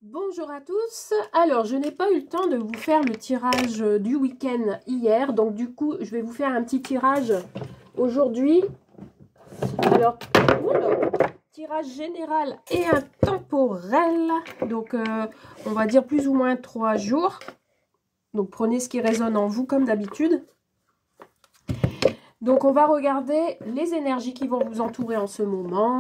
Bonjour à tous. Alors, je n'ai pas eu le temps de vous faire le tirage du week-end hier. Donc, du coup, je vais vous faire un petit tirage aujourd'hui. Alors, tirage général et intemporel. Donc, on va dire plus ou moins 3 jours. Donc, prenez ce qui résonne en vous comme d'habitude. Donc, on va regarder les énergies qui vont vous entourer en ce moment.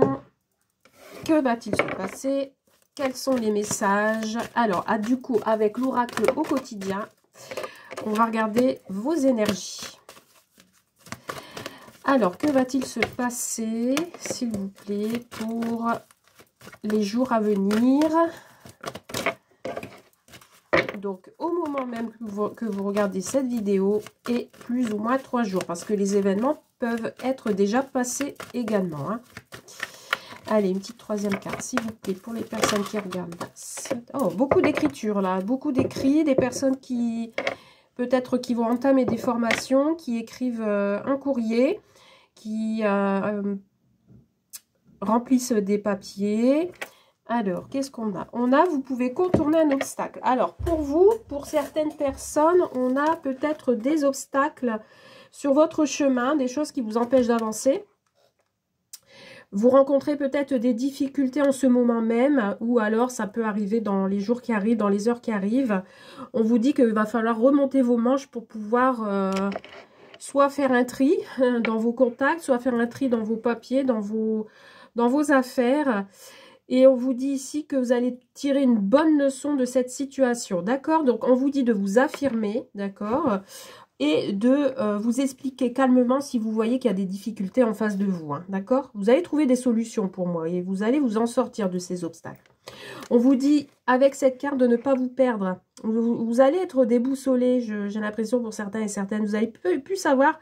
Que va-t-il se passer ? Quels sont les messages? Alors, du coup, avec l'oracle au quotidien, on va regarder vos énergies. Alors, que va-t-il se passer, s'il vous plaît, pour les jours à venir? Donc, au moment même que vous regardez cette vidéo, et plus ou moins 3 jours, parce que les événements peuvent être déjà passés également, hein. Allez, une petite troisième carte, s'il vous plaît, pour les personnes qui regardent. Oh, beaucoup d'écriture, là. Beaucoup d'écrits, des personnes qui, peut-être, qui vont entamer des formations, qui écrivent un courrier, qui remplissent des papiers. Alors, qu'est-ce qu'on a? Vous pouvez contourner un obstacle. Alors, pour vous, pour certaines personnes, on a peut-être des obstacles sur votre chemin, des choses qui vous empêchent d'avancer. Vous rencontrez peut-être des difficultés en ce moment même, ou alors ça peut arriver dans les jours qui arrivent, dans les heures qui arrivent. On vous dit qu'il va falloir remonter vos manches pour pouvoir soit faire un tri dans vos contacts, soit faire un tri dans vos papiers, dans vos affaires. Et on vous dit ici que vous allez tirer une bonne leçon de cette situation, d'accord? Donc, on vous dit de vous affirmer, d'accord? Et de vous expliquer calmement si vous voyez qu'il y a des difficultés en face de vous, hein, d'accord? Vous allez trouver des solutions pour moi et vous allez vous en sortir de ces obstacles. On vous dit, avec cette carte, de ne pas vous perdre. Vous allez être déboussolé, j'ai l'impression pour certains et certaines. Vous allez plus savoir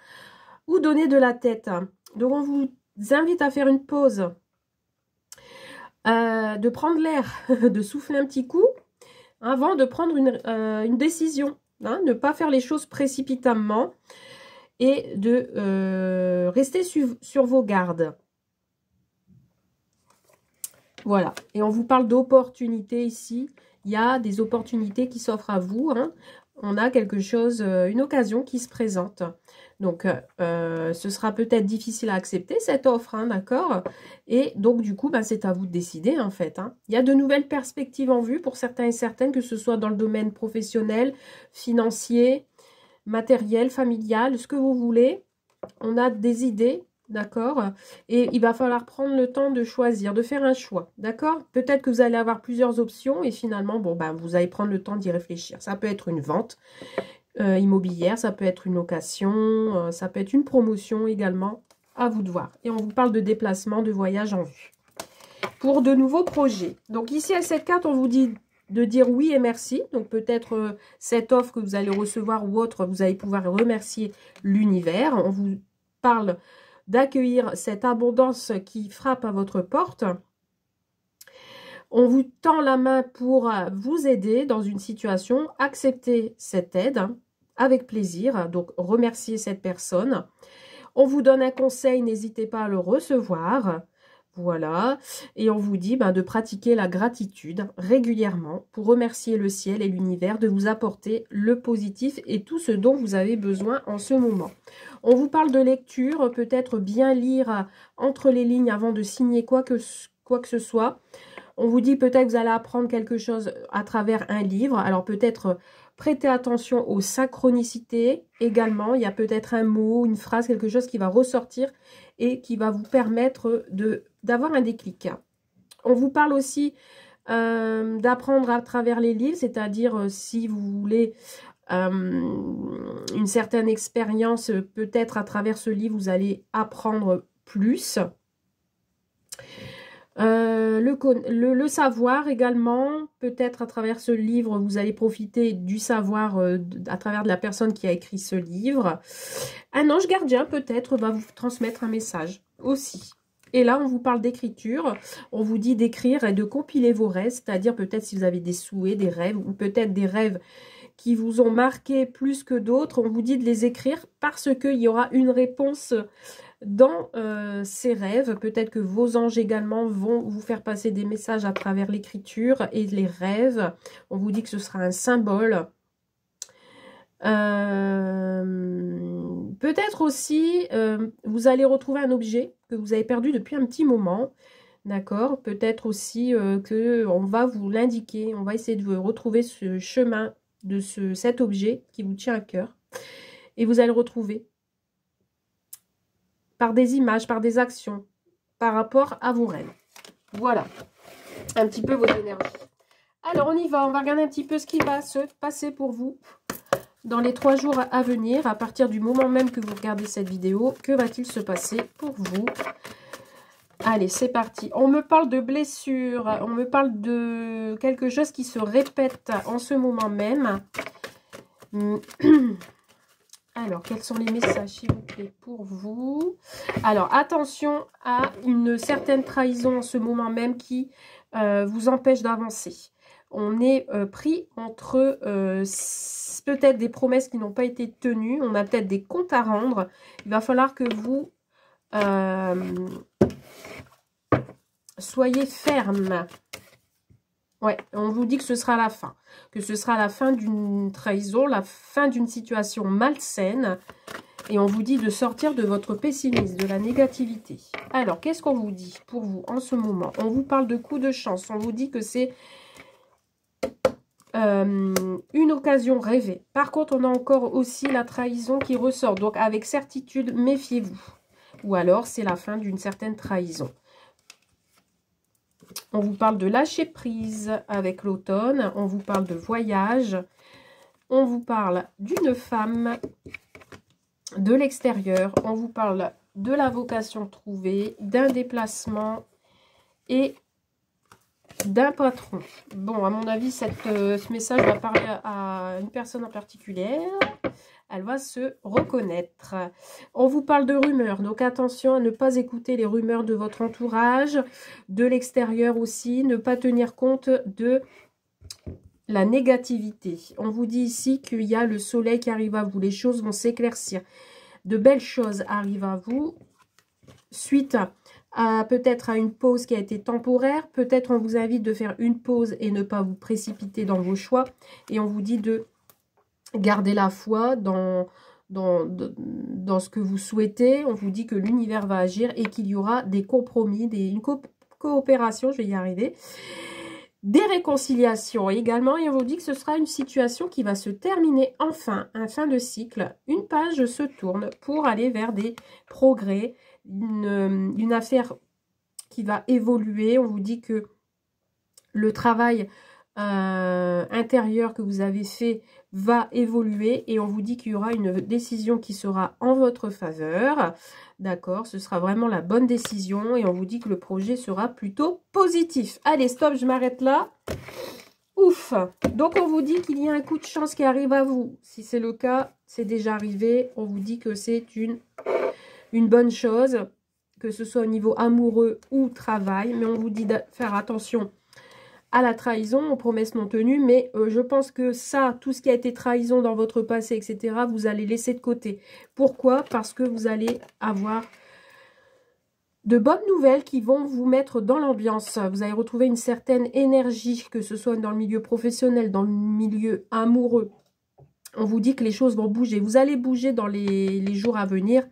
où donner de la tête. Donc, on vous invite à faire une pause, de prendre l'air, de souffler un petit coup avant de prendre une décision. Hein, ne pas faire les choses précipitamment et de rester sur vos gardes. Voilà. Et on vous parle d'opportunités ici. Il y a des opportunités qui s'offrent à vous, hein. On a quelque chose, une occasion qui se présente. Donc, ce sera peut-être difficile à accepter cette offre, hein, d'accord? Et donc, du coup, c'est à vous de décider, en fait, hein. Il y a de nouvelles perspectives en vue pour certains et certaines, que ce soit dans le domaine professionnel, financier, matériel, familial, ce que vous voulez. On a des idées, d'accord? Et il va falloir prendre le temps de choisir, de faire un choix, d'accord? Peut-être que vous allez avoir plusieurs options et finalement, vous allez prendre le temps d'y réfléchir. Ça peut être une vente immobilière, ça peut être une location, ça peut être une promotion également, à vous de voir. Et on vous parle de déplacement, de voyage en vue. Pour de nouveaux projets. Donc ici, à cette carte, on vous dit de dire oui et merci. Donc peut-être cette offre que vous allez recevoir ou autre, vous allez pouvoir remercier l'univers. On vous parle d'accueillir cette abondance qui frappe à votre porte. On vous tend la main pour vous aider dans une situation. Acceptez cette aide avec plaisir. Donc, remerciez cette personne. On vous donne un conseil, n'hésitez pas à le recevoir. Voilà. Et on vous dit de pratiquer la gratitude régulièrement pour remercier le ciel et l'univers de vous apporter le positif et tout ce dont vous avez besoin en ce moment. On vous parle de lecture, peut-être bien lire entre les lignes avant de signer quoi que ce soit. On vous dit peut-être que vous allez apprendre quelque chose à travers un livre. Alors peut-être prêtez attention aux synchronicités également. Il y a peut-être un mot, une phrase, quelque chose qui va ressortir et qui va vous permettre d'avoir un déclic. On vous parle aussi d'apprendre à travers les livres, c'est-à-dire si vous voulez une certaine expérience, peut-être à travers ce livre, vous allez apprendre plus. Le savoir également, peut-être à travers ce livre, vous allez profiter du savoir à travers de la personne qui a écrit ce livre. Un ange gardien peut-être va vous transmettre un message aussi. Et là, on vous parle d'écriture, on vous dit d'écrire et de compiler vos rêves, c'est-à-dire peut-être si vous avez des souhaits, des rêves, ou peut-être des rêves qui vous ont marqué plus que d'autres, on vous dit de les écrire parce qu'il y aura une réponse dans ces rêves. Peut-être que vos anges également vont vous faire passer des messages à travers l'écriture et les rêves. On vous dit que ce sera un symbole. Peut-être aussi, vous allez retrouver un objet que vous avez perdu depuis un petit moment. D'accord? Peut-être aussi qu'on va vous l'indiquer. On va essayer de vous retrouver ce chemin de cet objet qui vous tient à cœur. Et vous allez le retrouver par des images, par des actions, par rapport à vos rêves. Voilà, un petit peu votre énergie. Alors, on y va. On va regarder un petit peu ce qui va se passer pour vous dans les 3 jours à venir. À partir du moment même que vous regardez cette vidéo, que va-t-il se passer pour vous? Allez, c'est parti. On me parle de blessures. On me parle de quelque chose qui se répète en ce moment même. Alors, quels sont les messages, s'il vous plaît, pour vous? Alors, attention à une certaine trahison en ce moment même qui vous empêche d'avancer. On est pris entre peut-être des promesses qui n'ont pas été tenues. On a peut-être des comptes à rendre. Il va falloir que vous soyez ferme. Ouais, on vous dit que ce sera la fin. Que ce sera la fin d'une trahison, la fin d'une situation malsaine. Et on vous dit de sortir de votre pessimisme, de la négativité. Alors, qu'est-ce qu'on vous dit pour vous en ce moment? On vous parle de coup de chance. On vous dit que c'est une occasion rêvée. Par contre, on a encore aussi la trahison qui ressort. Donc, avec certitude, méfiez-vous. Ou alors, c'est la fin d'une certaine trahison. On vous parle de lâcher prise avec l'automne. On vous parle de voyage. On vous parle d'une femme de l'extérieur. On vous parle de la vocation trouvée, d'un déplacement et d'un patron. Bon, à mon avis, ce message va parler à une personne en particulier. Elle va se reconnaître. On vous parle de rumeurs, donc attention à ne pas écouter les rumeurs de votre entourage, de l'extérieur aussi, ne pas tenir compte de la négativité. On vous dit ici qu'il y a le soleil qui arrive à vous, les choses vont s'éclaircir. De belles choses arrivent à vous, suite à peut-être à une pause qui a été temporaire. Peut-être on vous invite de faire une pause et ne pas vous précipiter dans vos choix. Et on vous dit de garder la foi dans ce que vous souhaitez. On vous dit que l'univers va agir et qu'il y aura des compromis, une coopération, je vais y arriver. Des réconciliations également, et on vous dit que ce sera une situation qui va se terminer enfin, un fin de cycle. Une page se tourne pour aller vers des progrès, une affaire qui va évoluer. On vous dit que le travail intérieur que vous avez fait va évoluer et on vous dit qu'il y aura une décision qui sera en votre faveur. D'accord, ce sera vraiment la bonne décision et on vous dit que le projet sera plutôt positif. Allez, stop, je m'arrête là. Ouf. Donc, on vous dit qu'il y a un coup de chance qui arrive à vous. Si c'est le cas, c'est déjà arrivé. On vous dit que c'est une bonne chose, que ce soit au niveau amoureux ou travail. Mais on vous dit de faire attention à la trahison, aux promesses non tenues, mais je pense que ça, tout ce qui a été trahison dans votre passé, etc., vous allez laisser de côté. Pourquoi? Parce que vous allez avoir de bonnes nouvelles qui vont vous mettre dans l'ambiance. Vous allez retrouver une certaine énergie, que ce soit dans le milieu professionnel, dans le milieu amoureux. On vous dit que les choses vont bouger. Vous allez bouger dans les jours à venir.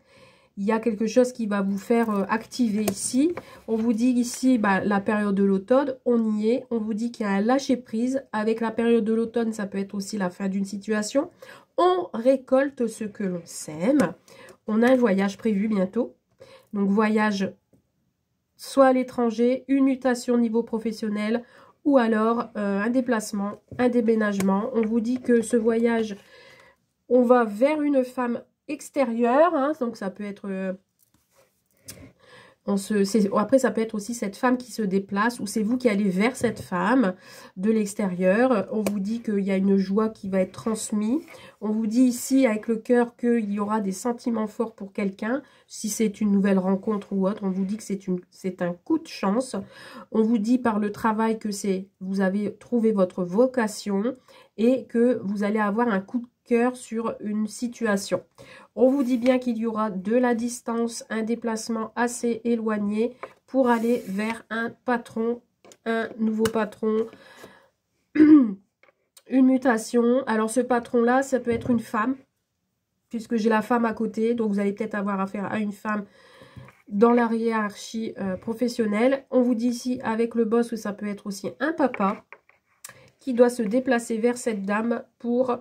Il y a quelque chose qui va vous faire activer ici. On vous dit ici, la période de l'automne, on y est. On vous dit qu'il y a un lâcher-prise. Avec la période de l'automne, ça peut être aussi la fin d'une situation. On récolte ce que l'on sème. On a un voyage prévu bientôt. Donc, voyage soit à l'étranger, une mutation au niveau professionnel, ou alors un déplacement, un déménagement. On vous dit que ce voyage, on va vers une femme extérieure, hein, donc ça peut être après ça peut être aussi cette femme qui se déplace ou c'est vous qui allez vers cette femme de l'extérieur. On vous dit qu'il y a une joie qui va être transmise. On vous dit ici avec le cœur qu'il y aura des sentiments forts pour quelqu'un. Si c'est une nouvelle rencontre ou autre, on vous dit que c'est un coup de chance. On vous dit par le travail que vous avez trouvé votre vocation et que vous allez avoir un coup de cœur sur une situation. On vous dit bien qu'il y aura de la distance, un déplacement assez éloigné pour aller vers un patron, un nouveau patron, une mutation. Alors ce patron-là, ça peut être une femme, puisque j'ai la femme à côté, donc vous allez peut-être avoir affaire à une femme dans la hiérarchie professionnelle. On vous dit ici avec le boss que ça peut être aussi un papa qui doit se déplacer vers cette dame pour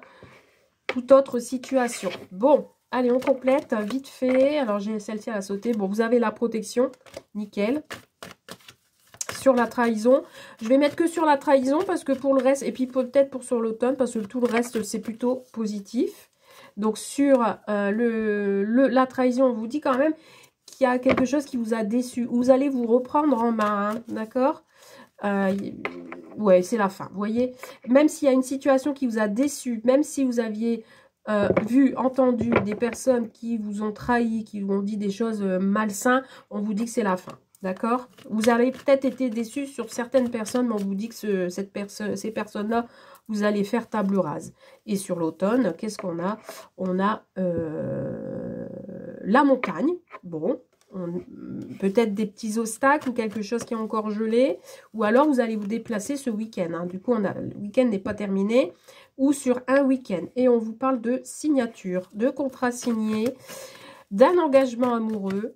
toute autre situation. Bon, allez, on complète vite fait. Alors, j'ai celle-ci à sauter. Bon, vous avez la protection, nickel. Sur la trahison, je vais mettre que sur la trahison parce que pour le reste, et puis peut-être pour sur l'automne, parce que tout le reste, c'est plutôt positif. Donc, sur la trahison, on vous dit quand même qu'il y a quelque chose qui vous a déçu. Vous allez vous reprendre en main, hein, d'accord? Ouais, c'est la fin, vous voyez. Même s'il y a une situation qui vous a déçu, même si vous aviez vu, entendu des personnes qui vous ont trahi, qui vous ont dit des choses malsaines, on vous dit que c'est la fin, d'accord? Vous avez peut-être été déçu sur certaines personnes, mais on vous dit que ces personnes-là, vous allez faire table rase. Et sur l'automne, qu'est-ce qu'on a? On a la montagne, bon. Peut-être des petits obstacles ou quelque chose qui est encore gelé, ou alors vous allez vous déplacer ce week-end, hein. Du coup le week-end n'est pas terminé, ou sur un week-end, et on vous parle de signature, de contrat signé, d'un engagement amoureux.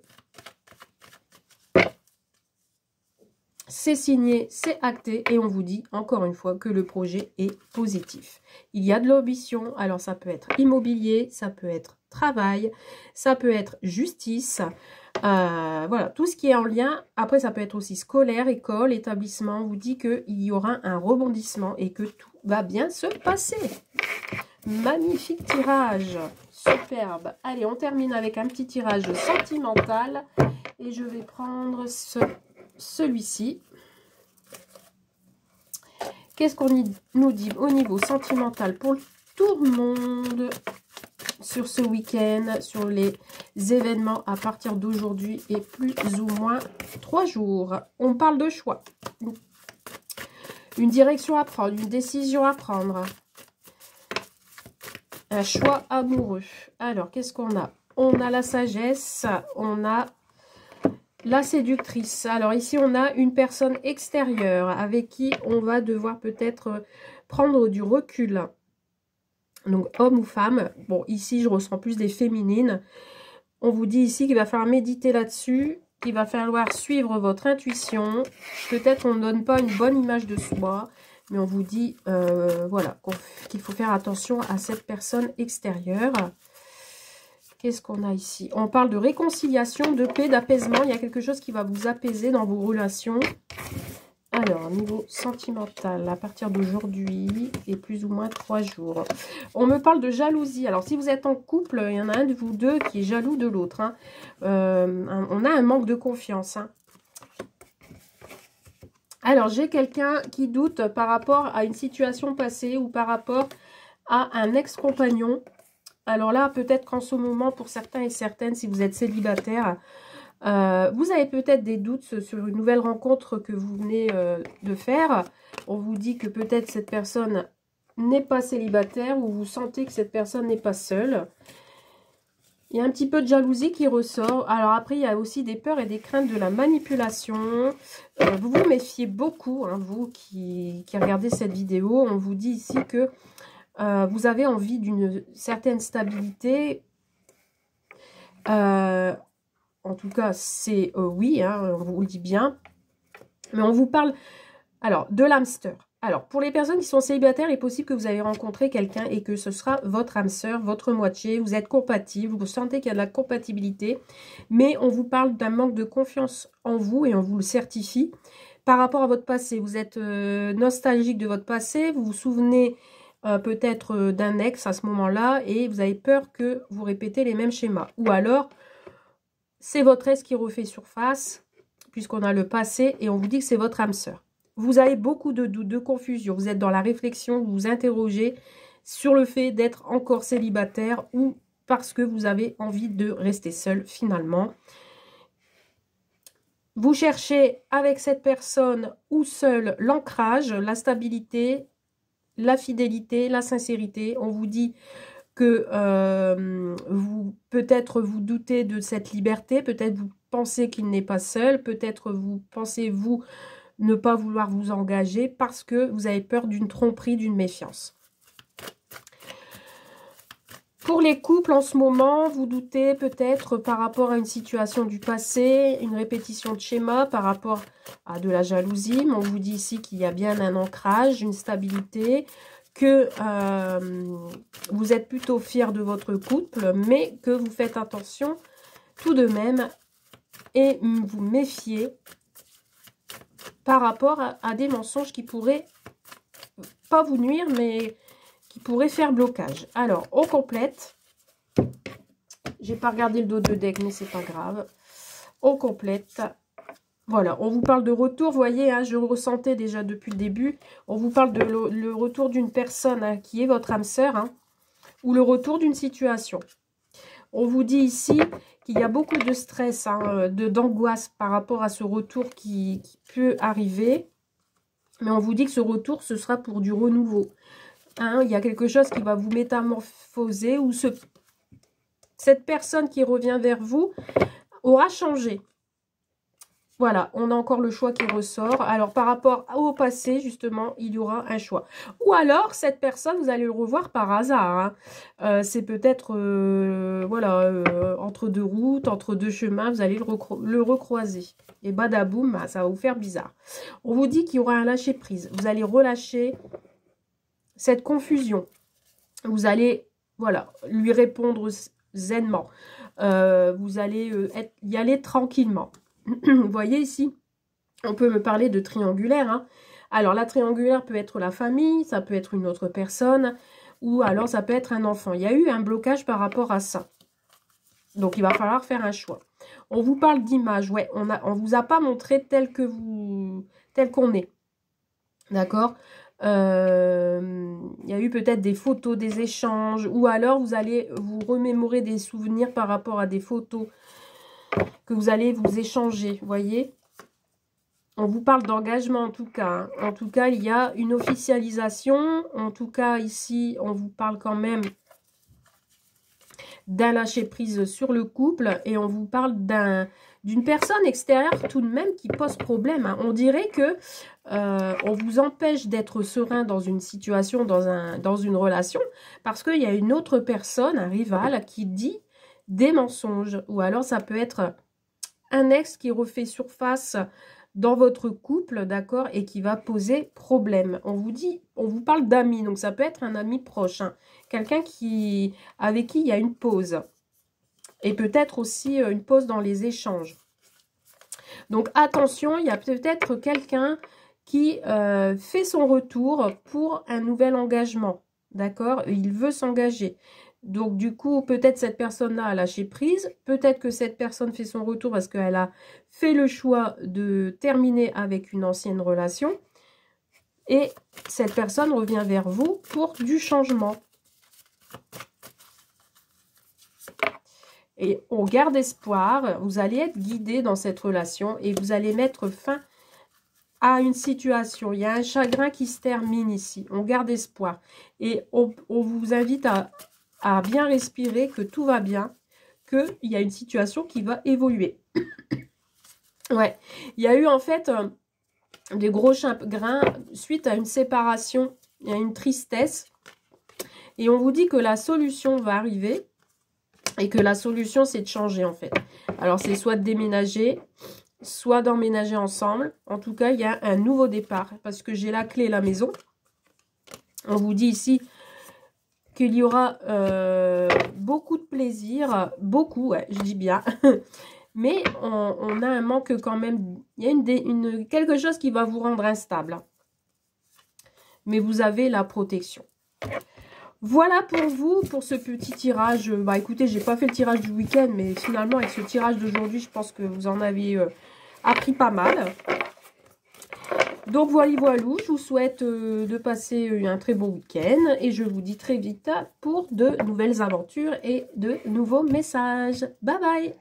C'est signé, c'est acté, et on vous dit encore une fois que le projet est positif. Il y a de l'ambition, alors ça peut être immobilier, ça peut être travail, ça peut être justice, voilà, tout ce qui est en lien. Après, ça peut être aussi scolaire, école, établissement. On vous dit qu'il y aura un rebondissement et que tout va bien se passer. Magnifique tirage, superbe. Allez, on termine avec un petit tirage sentimental. Et je vais prendre celui-ci. Qu'est-ce qu'on nous dit au niveau sentimental pour tout le monde sur ce week-end, sur les événements à partir d'aujourd'hui et plus ou moins 3 jours. On parle de choix. Une direction à prendre, une décision à prendre. Un choix amoureux. Alors, qu'est-ce qu'on a? On a la sagesse, on a la séductrice. Alors ici, on a une personne extérieure avec qui on va devoir peut-être prendre du recul. Donc, homme ou femme. Bon, ici, je ressens plus des féminines. On vous dit ici qu'il va falloir méditer là-dessus. Il va falloir suivre votre intuition. Peut-être on ne donne pas une bonne image de soi. Mais on vous dit, voilà, qu'il faut faire attention à cette personne extérieure. Qu'est-ce qu'on a ici? On parle de réconciliation, de paix, d'apaisement. Il y a quelque chose qui va vous apaiser dans vos relations. Alors, niveau sentimental, à partir d'aujourd'hui et plus ou moins 3 jours. On me parle de jalousie. Alors, si vous êtes en couple, il y en a un de vous deux qui est jaloux de l'autre. Hein. On a un manque de confiance. Hein. Alors, j'ai quelqu'un qui doute par rapport à une situation passée ou par rapport à un ex-compagnon. Alors là, peut-être qu'en ce moment, pour certains et certaines, si vous êtes célibataire, vous avez peut-être des doutes sur une nouvelle rencontre que vous venez de faire. On vous dit que peut-être cette personne n'est pas célibataire ou vous sentez que cette personne n'est pas seule. Il y a un petit peu de jalousie qui ressort. Alors après, il y a aussi des peurs et des craintes de la manipulation. Vous vous méfiez beaucoup, hein, vous qui regardez cette vidéo. On vous dit ici que vous avez envie d'une certaine stabilité. En tout cas, c'est oui, hein, on vous le dit bien. Mais on vous parle, alors, de l'hamster. Alors, pour les personnes qui sont célibataires, il est possible que vous avez rencontré quelqu'un et que ce sera votre âme sœur, votre moitié. Vous êtes compatible, vous sentez qu'il y a de la compatibilité. Mais on vous parle d'un manque de confiance en vous et on vous le certifie. Par rapport à votre passé, vous êtes nostalgique de votre passé, vous vous souvenez peut-être d'un ex à ce moment-là et vous avez peur que vous répétez les mêmes schémas. Ou alors, c'est votre ex qui refait surface, puisqu'on a le passé, et on vous dit que c'est votre âme sœur. Vous avez beaucoup de doutes, de confusion, vous êtes dans la réflexion, vous vous interrogez sur le fait d'être encore célibataire ou parce que vous avez envie de rester seul finalement. Vous cherchez avec cette personne ou seul l'ancrage, la stabilité, la fidélité, la sincérité. On vous dit que vous peut-être vous doutez de cette liberté, peut-être vous pensez qu'il n'est pas seul, peut-être vous pensez vous ne pas vouloir vous engager parce que vous avez peur d'une tromperie, d'une méfiance. Pour les couples en ce moment, vous doutez peut-être par rapport à une situation du passé, une répétition de schéma par rapport à de la jalousie. Mais on vous dit ici qu'il y a bien un ancrage, une stabilité, que vous êtes plutôt fiers de votre couple, mais que vous faites attention tout de même et vous méfiez par rapport à des mensonges qui pourraient pas vous nuire, mais qui pourraient faire blocage. Alors, on complète. J'ai pas regardé le dos de deck, mais c'est pas grave. On complète. Voilà, on vous parle de retour. Vous voyez, hein, je le ressentais déjà depuis le début. On vous parle de le retour d'une personne hein, qui est votre âme sœur, hein, ou le retour d'une situation. On vous dit ici qu'il y a beaucoup de stress, hein, d'angoisse par rapport à ce retour qui peut arriver. Mais on vous dit que ce retour, ce sera pour du renouveau. Hein, il y a quelque chose qui va vous métamorphoser ou cette personne qui revient vers vous aura changé. Voilà, on a encore le choix qui ressort. Alors, par rapport au passé, justement, il y aura un choix. Ou alors, cette personne, vous allez le revoir par hasard. Hein. C'est peut-être, voilà, entre deux routes, entre deux chemins, vous allez le recroiser. Et badaboum, ça va vous faire bizarre. On vous dit qu'il y aura un lâcher-prise. Vous allez relâcher cette confusion. Vous allez, voilà, lui répondre zenement. Vous allez y aller tranquillement. Vous voyez ici, on peut me parler de triangulaire. Hein. Alors, la triangulaire peut être la famille, ça peut être une autre personne, ou alors ça peut être un enfant. Il y a eu un blocage par rapport à ça. Donc, il va falloir faire un choix. On vous parle d'image. Ouais, on vous a pas montré tel qu'on est. D'accord? Il y a eu peut-être des photos, des échanges, ou alors vous allez vous remémorer des souvenirs par rapport à des photos que vous allez vous échanger, vous voyez. On vous parle d'engagement en tout cas. Hein. En tout cas, il y a une officialisation. En tout cas, ici, on vous parle quand même d'un lâcher-prise sur le couple. Et on vous parle d'une personne extérieure tout de même qui pose problème. Hein. On dirait que on vous empêche d'être serein dans une situation, dans une relation. Parce qu'il y a une autre personne, un rival, qui dit des mensonges. Ou alors, ça peut être un ex qui refait surface dans votre couple, d'accord, et qui va poser problème. On vous parle d'amis, donc ça peut être un ami proche, hein, quelqu'un avec qui il y a une pause. Et peut-être aussi une pause dans les échanges. Donc attention, il y a peut-être quelqu'un qui fait son retour pour un nouvel engagement, d'accord, il veut s'engager. Donc, du coup, peut-être cette personne-là a lâché prise. Peut-être que cette personne fait son retour parce qu'elle a fait le choix de terminer avec une ancienne relation. Et cette personne revient vers vous pour du changement. Et on garde espoir. Vous allez être guidé dans cette relation et vous allez mettre fin à une situation. Il y a un chagrin qui se termine ici. On garde espoir. Et on vous invite à bien respirer, que tout va bien, qu'il y a une situation qui va évoluer. Ouais, il y a eu en fait des gros chagrins suite à une séparation, il y a une tristesse. Et on vous dit que la solution va arriver et que la solution, c'est de changer en fait. Alors, c'est soit de déménager, soit d'emménager ensemble. En tout cas, il y a un nouveau départ parce que j'ai la clé de la maison. On vous dit ici qu'il y aura beaucoup de plaisir, beaucoup, ouais, je dis bien, mais on a un manque quand même, il y a quelque chose qui va vous rendre instable, mais vous avez la protection. Voilà pour vous, pour ce petit tirage. Bah écoutez, j'ai pas fait le tirage du week-end, mais finalement avec ce tirage d'aujourd'hui, je pense que vous en avez appris pas mal. Donc voilà, je vous souhaite de passer un très beau week-end et je vous dis très vite pour de nouvelles aventures et de nouveaux messages. Bye bye!